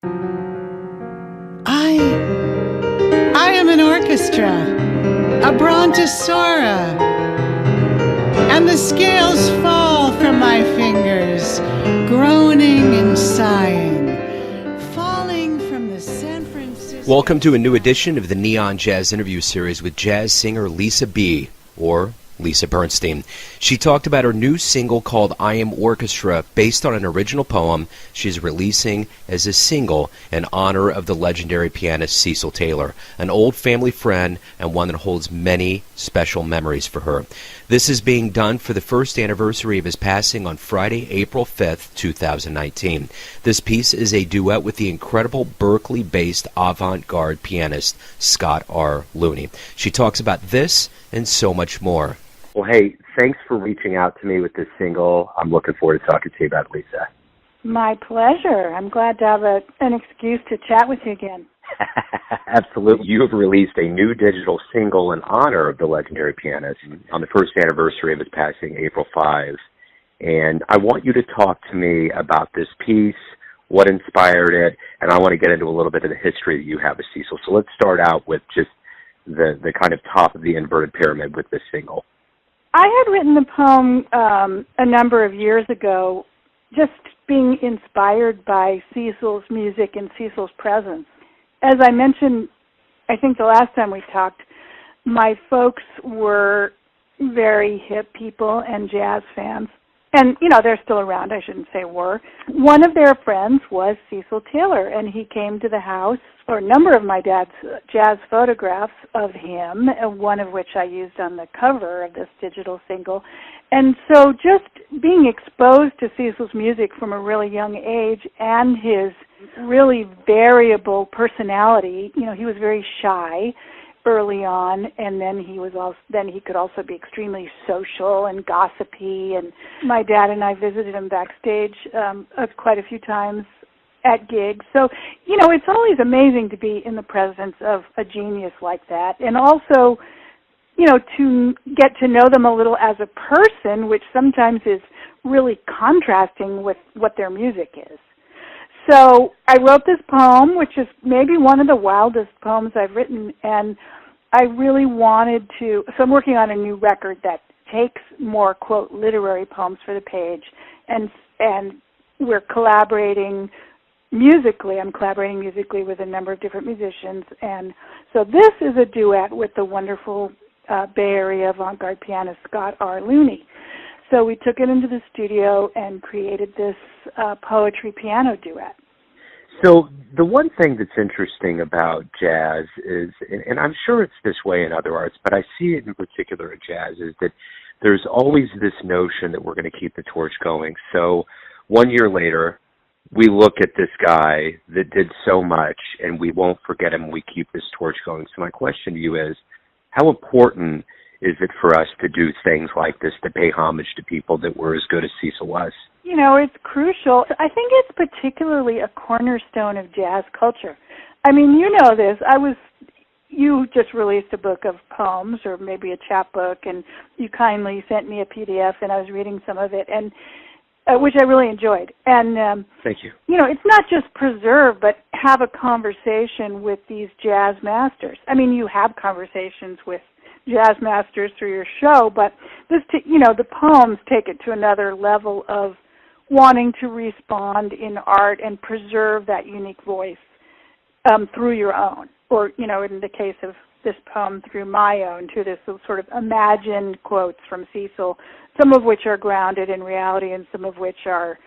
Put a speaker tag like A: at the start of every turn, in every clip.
A: I am an orchestra, a brontosaura, and the scales fall from my fingers, groaning and sighing, falling from the San Francisco...
B: Welcome to a new edition of the Neon Jazz interview series with jazz singer Lisa B., or Lisa Bernstein. She talked about her new single called I Am Orchestra, based on an original poem she's releasing as a single in honor of the legendary pianist Cecil Taylor, an old family friend and one that holds many special memories for her. This is being done for the first anniversary of his passing on Friday, April 5th, 2019. This piece is a duet with the incredible Berkeley-based avant-garde pianist Scott R. Looney. She talks about this and so much more.
C: Well, hey, thanks for reaching out to me with this single. I'm looking forward to talking to you about it, Lisa.
D: My pleasure. I'm glad to have an excuse to chat with you again.
C: Absolutely. You have released a new digital single in honor of the legendary pianist on the first anniversary of his passing, April 5. And I want you to talk to me about this piece, what inspired it, and I want to get into a little bit of the history that you have with Cecil. So let's start out with just the kind of top of the inverted pyramid with this single.
D: I had written the poem a number of years ago, just being inspired by Cecil's music and Cecil's presence. As I mentioned, I think the last time we talked, my folks were very hip people and jazz fans. And, you know, they're still around, I shouldn't say were. One of their friends was Cecil Taylor, and he came to the house for a number of my dad's jazz photographs of him, one of which I used on the cover of this digital single. And so just being exposed to Cecil's music from a really young age and his really variable personality, you know, he was very shy early on, and then he could also be extremely social and gossipy. And my dad and I visited him backstage quite a few times at gigs. So, you know, it's always amazing to be in the presence of a genius like that, and also, you know, to get to know them a little as a person, which sometimes is really contrasting with what their music is. So I wrote this poem, which is maybe one of the wildest poems I've written, and I really wanted to, so I'm working on a new record that takes more, quote, literary poems for the page, and we're collaborating musically. I'm collaborating musically with a number of different musicians, and so this is a duet with the wonderful Bay Area avant-garde pianist Scott R. Looney. So we took it into the studio and created this poetry piano duet.
C: So the one thing that's interesting about jazz is, and I'm sure it's this way in other arts, but I see it in particular in jazz, is that there's always this notion that we're going to keep the torch going. So 1 year later, we look at this guy that did so much, and we won't forget him. We keep this torch going. So my question to you is, how important is it for us to do things like this, to pay homage to people that were as good as Cecil was?
D: You know, it's crucial. I think it's particularly a cornerstone of jazz culture. I mean, you know this. You just released a book of poems, or maybe a chapbook, and you kindly sent me a PDF, and I was reading some of it, and which I really enjoyed. And
C: thank you.
D: You know, it's not just preserve, but have a conversation with these jazz masters. I mean, you have conversations with jazz masters through your show, but this, you know, the poems take it to another level of wanting to respond in art and preserve that unique voice through your own, or, you know, in the case of this poem, through my own, to this sort of imagined quotes from Cecil, some of which are grounded in reality and some of which are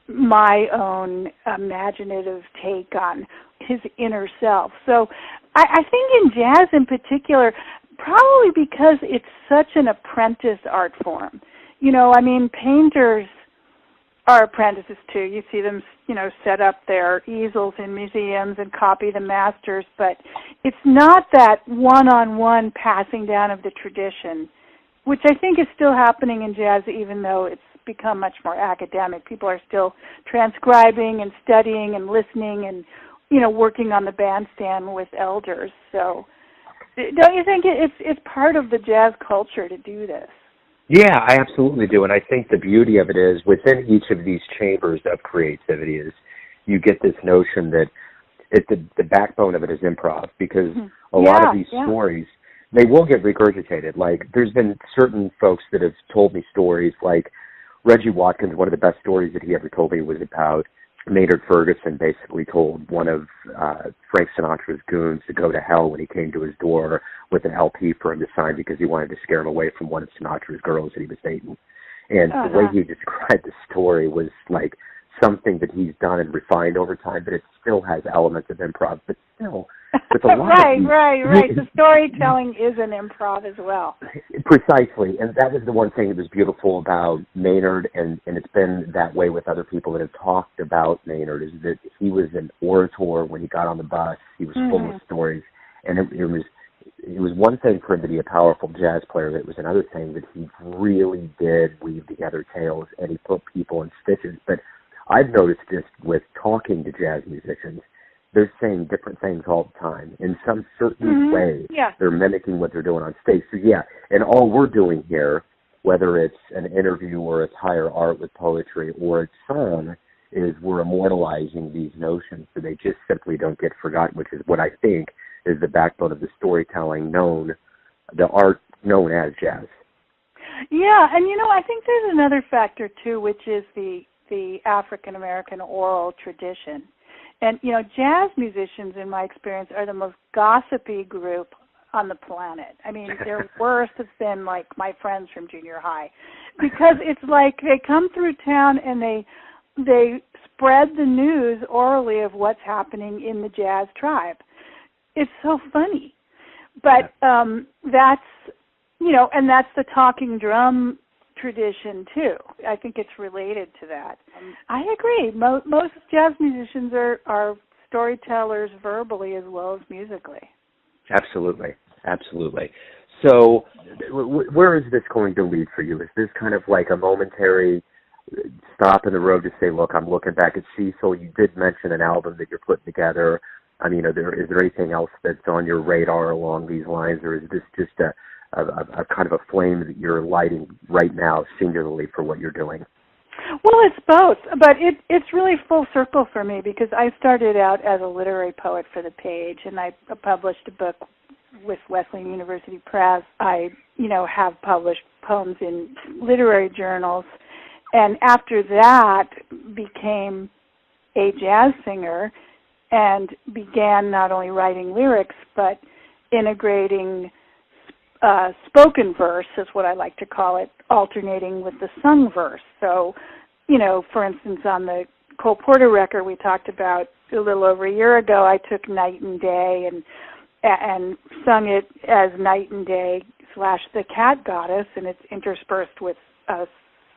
D: my own imaginative take on his inner self. So I think in jazz in particular, probably because it's such an apprentice art form. You know, I mean, painters are apprentices too. You see them, you know, set up their easels in museums and copy the masters, but it's not that one-on-one passing down of the tradition, which I think is still happening in jazz, even though it's become much more academic. People are still transcribing and studying and listening and, you know, working on the bandstand with elders. So don't you think it's part of the jazz culture to do this?
C: Yeah, I absolutely do. And I think the beauty of it is within each of these chambers of creativity is you get this notion that the backbone of it is improv, because a lot of these stories, they will get regurgitated. Like, there's been certain folks that have told me stories, like Reggie Watkins. One of the best stories that he ever told me was about Maynard Ferguson basically told one of Frank Sinatra's goons to go to hell when he came to his door with an LP for him to sign, because he wanted to scare him away from one of Sinatra's girls that he was dating. And the way he described the story was like something that he's done and refined over time, but it still has elements of improv, but still with a lot
D: right. The storytelling is an improv as well.
C: Precisely, and that was the one thing that was beautiful about Maynard, and it's been that way with other people that have talked about Maynard, is that he was an orator when he got on the bus. He was full of stories, and it was one thing for him to be a powerful jazz player. It was another thing that he really did weave together tales, and he put people in stitches. But I've noticed this with talking to jazz musicians. They're saying different things all the time. In some certain way, they're mimicking what they're doing on stage. So, and all we're doing here, whether it's an interview or it's higher art with poetry or it's song, is we're immortalizing these notions so they just simply don't get forgotten, which is what I think is the backbone of the storytelling the art known as jazz.
D: Yeah, and I think there's another factor too, which is the African-American oral tradition. And, jazz musicians, in my experience, are the most gossipy group on the planet. I mean, they're worse than, like, my friends from junior high. Because it's like they come through town and they spread the news orally of what's happening in the jazz tribe. It's so funny. But that's, and that's the talking drum tradition too. I think it's related to that. I agree. Most jazz musicians are storytellers verbally as well as musically.
C: Absolutely. So where is this going to lead for you? Is this kind of like a momentary stop in the road to say, look, I'm looking back at Cecil? You did mention an album that you're putting together. I mean, is there anything else that's on your radar along these lines, or is this just a kind of a flame that you're lighting right now singularly for what you're doing?
D: Well, it's both, but it's really full circle for me, because I started out as a literary poet for the page, and I published a book with Wesleyan University Press. I, have published poems in literary journals, and after that became a jazz singer and began not only writing lyrics, but integrating spoken verse, is what I like to call it, alternating with the sung verse. So, for instance, on the Cole Porter record we talked about a little over a year ago, I took Night and Day and sung it as Night and Day / the Cat Goddess, and it's interspersed with a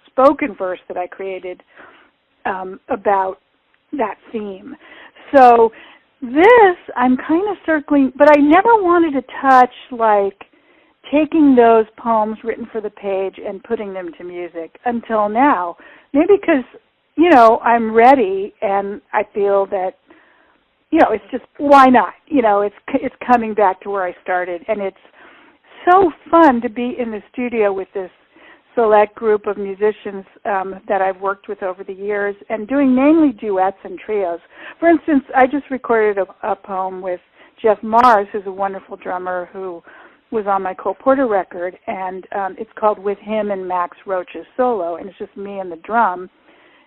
D: spoken verse that I created about that theme. So this, I'm kind of circling, but I never wanted to touch, like, taking those poems written for the page and putting them to music until now. Maybe because, I'm ready and I feel that, it's just, why not? It's coming back to where I started. And it's so fun to be in the studio with this select group of musicians that I've worked with over the years, and doing mainly duets and trios. For instance, I just recorded a poem with Jeff Mars, who's a wonderful drummer who was on my Cole Porter record, and it's called With Him and Max Roach's Solo, and it's just me and the drum,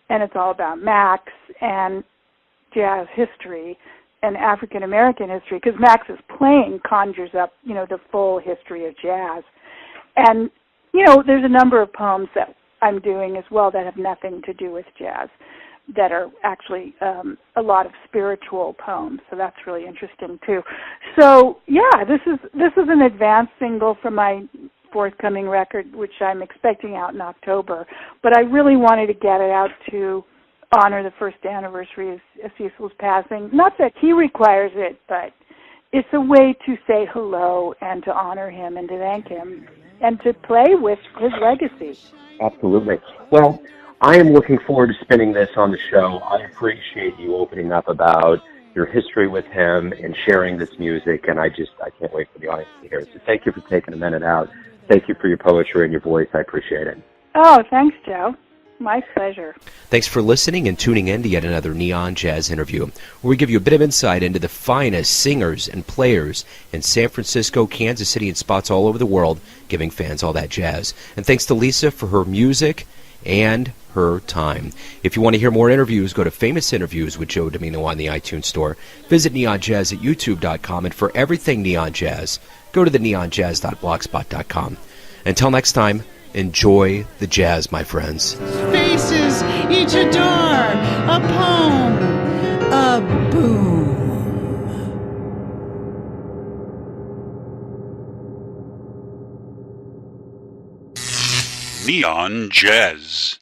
D: and it's all about Max and jazz history and African-American history, because Max's playing conjures up, the full history of jazz. And, there's a number of poems that I'm doing as well that have nothing to do with jazz, that are actually a lot of spiritual poems. So that's really interesting too. So this is an advanced single from my forthcoming record, which I'm expecting out in October. But I really wanted to get it out to honor the first anniversary of Cecil's passing. Not that he requires it, but it's a way to say hello and to honor him and to thank him and to play with his legacy.
C: Absolutely. Well, I am looking forward to spinning this on the show. I appreciate you opening up about your history with him and sharing this music, and I can't wait for the audience to hear it. So thank you for taking a minute out. Thank you for your poetry and your voice. I appreciate it.
D: Oh, thanks, Joe. My pleasure.
B: Thanks for listening and tuning in to yet another Neon Jazz interview, where we give you a bit of insight into the finest singers and players in San Francisco, Kansas City, and spots all over the world, giving fans all that jazz. And thanks to Lisa for her music and her time. If you want to hear more interviews, go to Famous Interviews with Joe Domino on the iTunes Store. Visit neonjazz at youtube.com, and for everything Neon Jazz, go to the neonjazz.blogspot.com. Until next time, enjoy the jazz, my friends.
A: Faces each adore a poem, a boom.
E: Neon Jazz.